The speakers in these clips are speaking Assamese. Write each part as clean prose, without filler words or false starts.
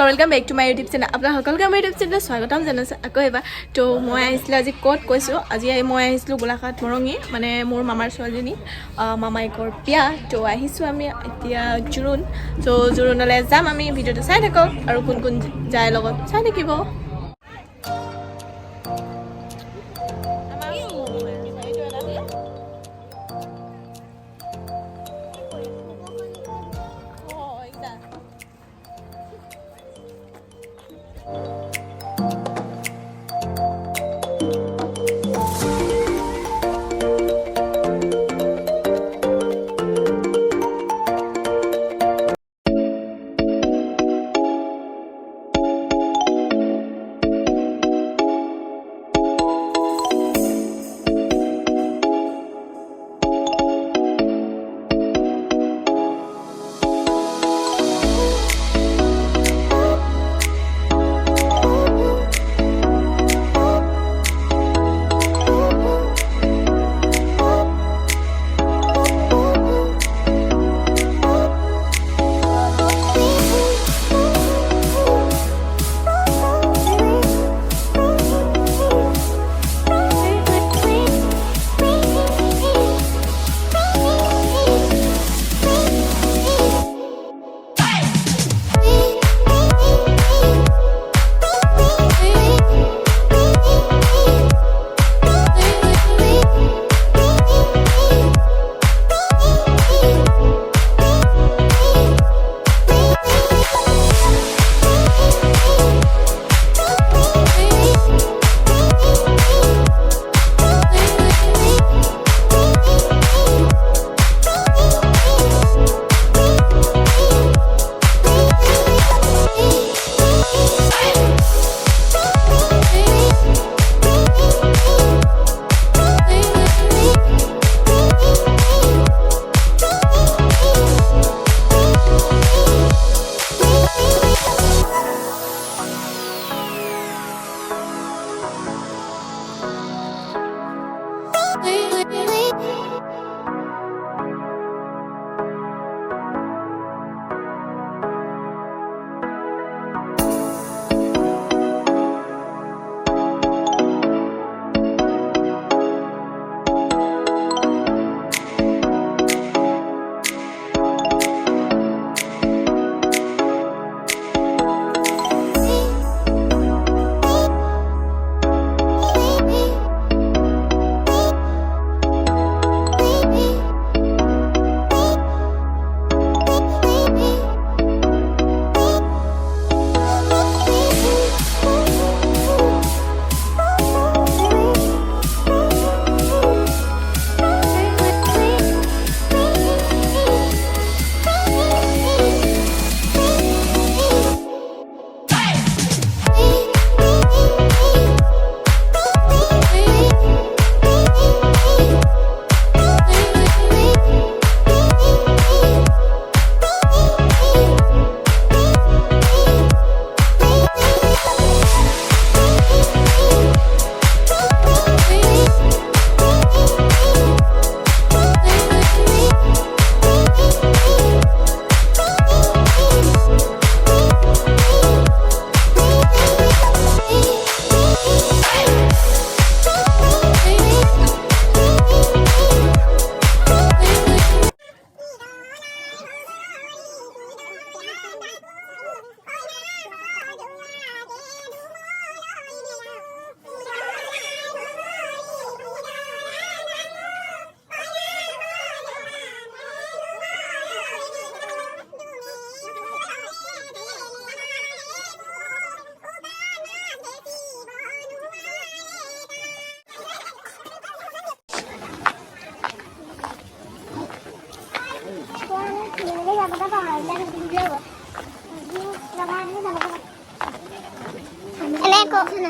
welcome back to my YouTube channel अपना सकलोके माय यूट्यूब चैनल स्वागतम जानाइছো আকৌ এবাৰ তো মই আহিছিল আজি ক'ত কৈছো আজি মই আহিছিল গোলাঘাট মৰঙি মানে মোৰ মামাৰ ছোৱালীজনী মামাইকৰ বিয়া তো আহিছো আমি এতিয়া জুৰুন তো জুৰুনলে যাম আমি ভিডিওটো চাই থাকক আৰু কোন কোন যায় লগত চাই থাকিব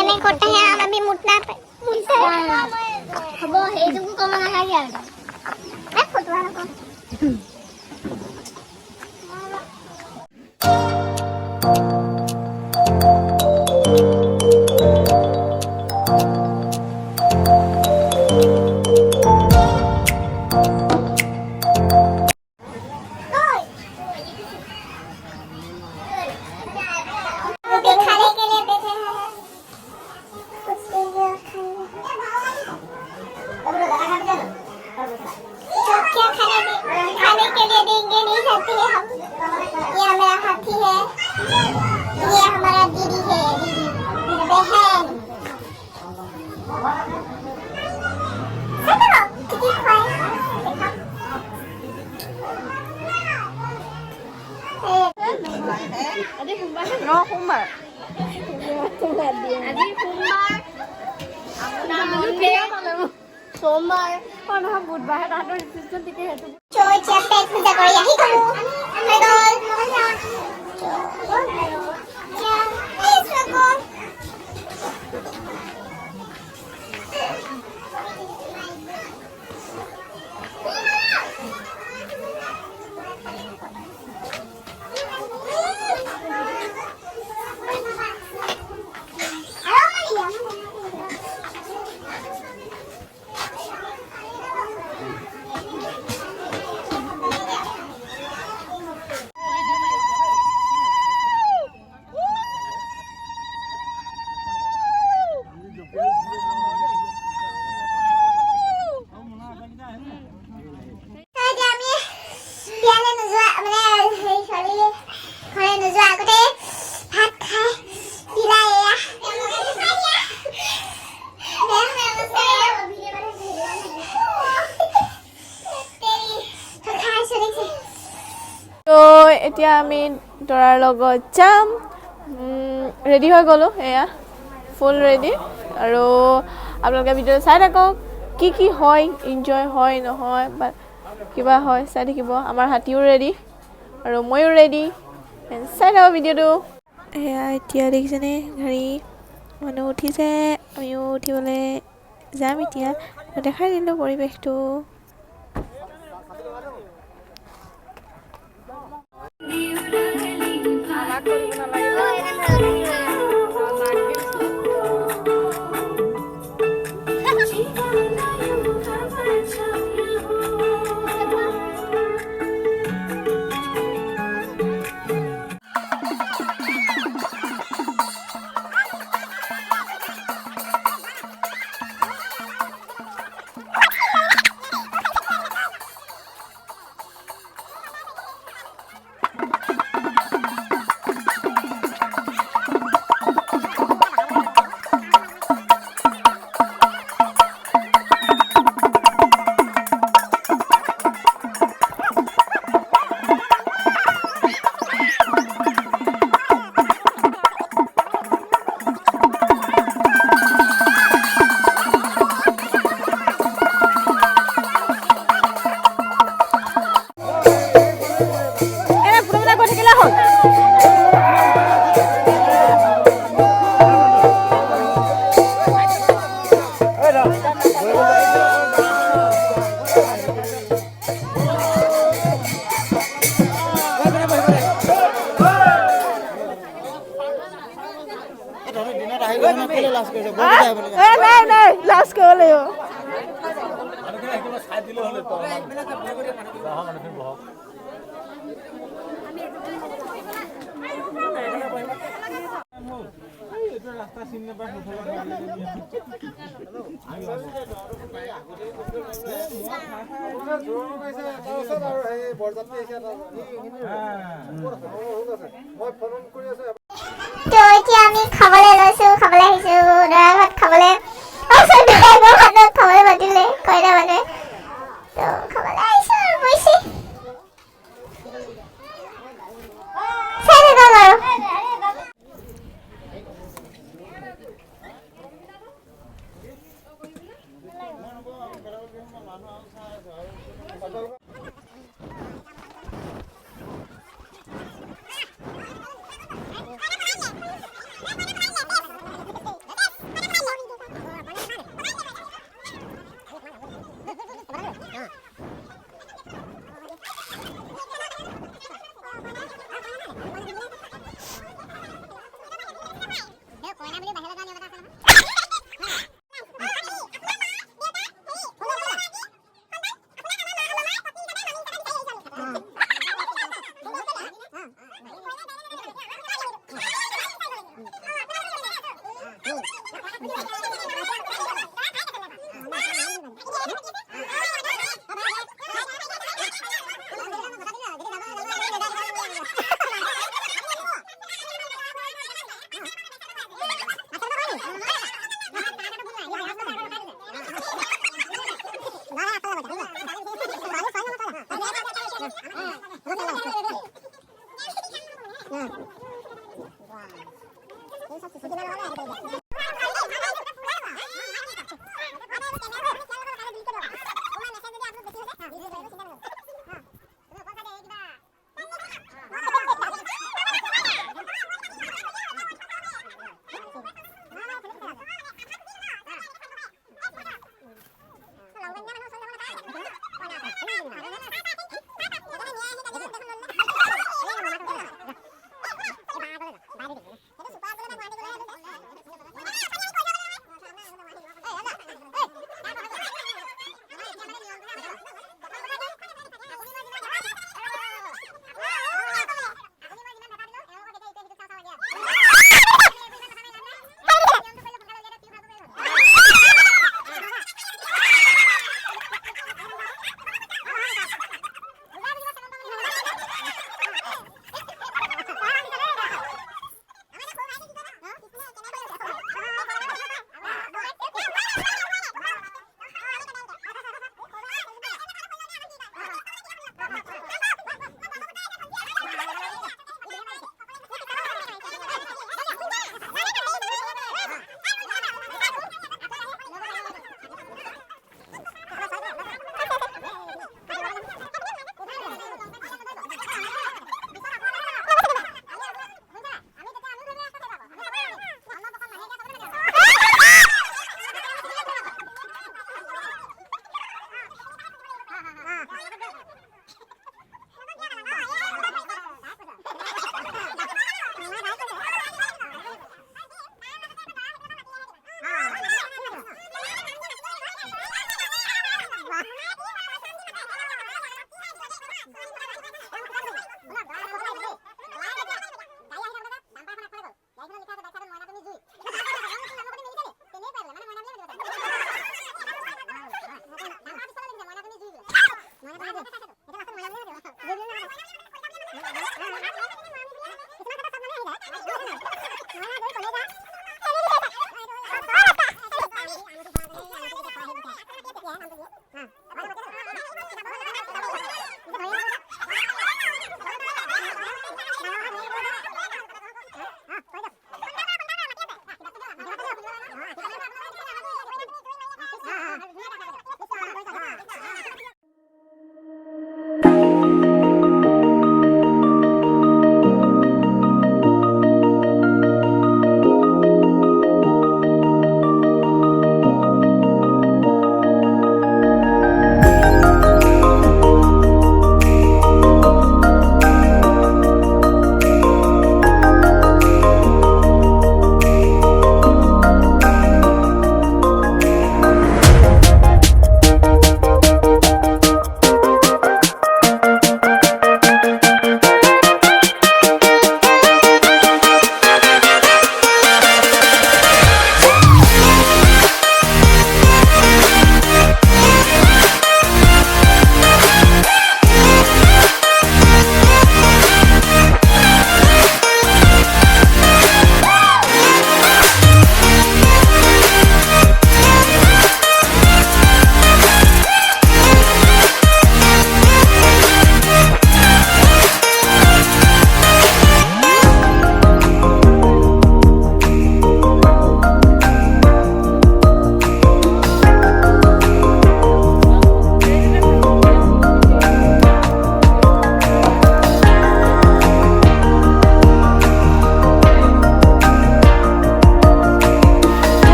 এনে করতে হ্যাঁ আমি মুটনা মুলতে হবো এইটুকু কম না লাগে আর এক ফটো আনকো আজি সোমবাৰ সোমবাৰ নহয় বুধবাৰে তাহাঁতৰ ৰিচিপশ্যন তেতিয়া সেইটো এতিয়া পেট পূজা কৰি আহি গ'লো হৈ গ'ল এতিয়া আমি দৰাৰ লগত যাম ৰেডি হৈ গ'লো এয়া ফুল ৰেডি আৰু আপোনালোকে ভিডিঅ'টো চাই থাকক কি হয় এনজয় হয় নহয় বা কিবা হয় চাই থাকিব আমাৰ হাতীও ৰেডি আৰু ময়ো ৰেডি চাই থাকক ভিডিঅ'টো এয়া এতিয়া দেখিছেনে গাড়ী মানুহ উঠিছে আমিও উঠিবলৈ যাম এতিয়া দেখাই দিলোঁ পৰিৱেশটো নাই লাষ্ট কৰিব লাগিব এতিয়া আমি খাবলৈ লৈছো খাবলৈ আহিছো দৰা ভাত খাবলৈ খাবলৈ মাতিলে কইনা মানে তো খাবলৈ আহিছো আৰু বহিছে চাই থাকক আৰু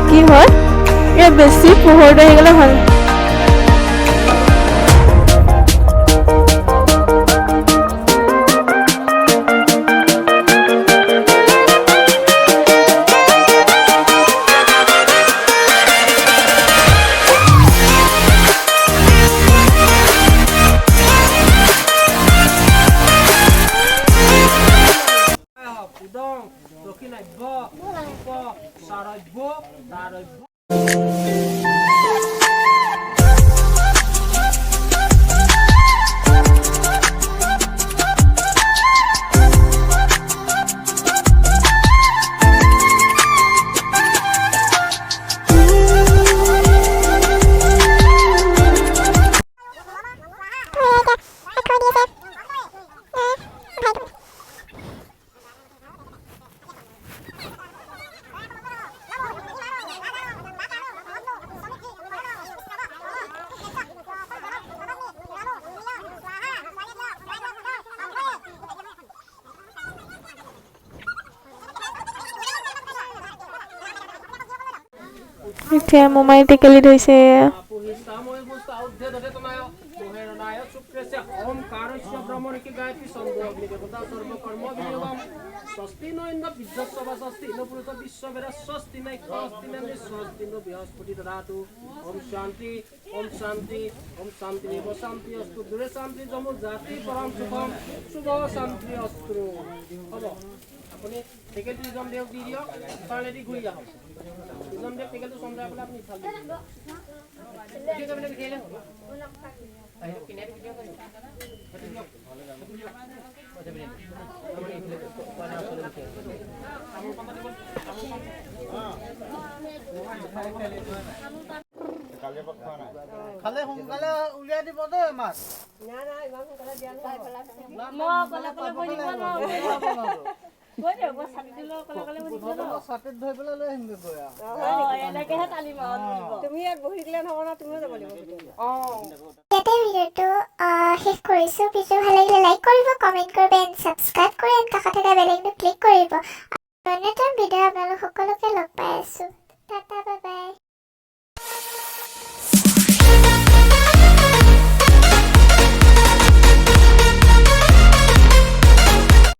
কি হয় এ বেছি পোহৰটো আহি গ'লে ভাল এতিয়া মোমাই টেকেলি ধৰিছে Swasti no inna Vidyasava Swasti no Puruta Vishwavera Swasti na Swasti na Swasti no Bihasputi Dharatu Om Shanti Om Shanti Om Shanti Nivo Shanti Astu Dure Shanti Jomo Jati Param Sukham Shubho Shanti Astu Hobo Apuni ticket to Jom Dev Didio Salary Guya Jom Dev ticket to Sondra Apna Apni Salary Video Kamine Video Ayo kinet video karo খালে সোনকালে উলিয়াই দিব দেই মাছ ছাতিত ধৰি পেলাই লৈ আহিমগৈ গৈ তুমি ইয়াত বহি দিলে নহ'ব না তুমিও যাব লাগিব ইয়াতে ভিডিঅ'টো শেষ কৰিছোঁ ভিডিঅ' ভাল লাগিলে লাইক কৰিব কমেণ্ট কৰিব এণ্ড ছাবস্ক্ৰাইব কৰি এণ্ড কাষত থকা বেল আইকনটো ক্লিক কৰিব অন্য এটা ভিডিঅ' আপোনালোক সকলোকে লগ পাই আছোঁ টাটা বাই বাই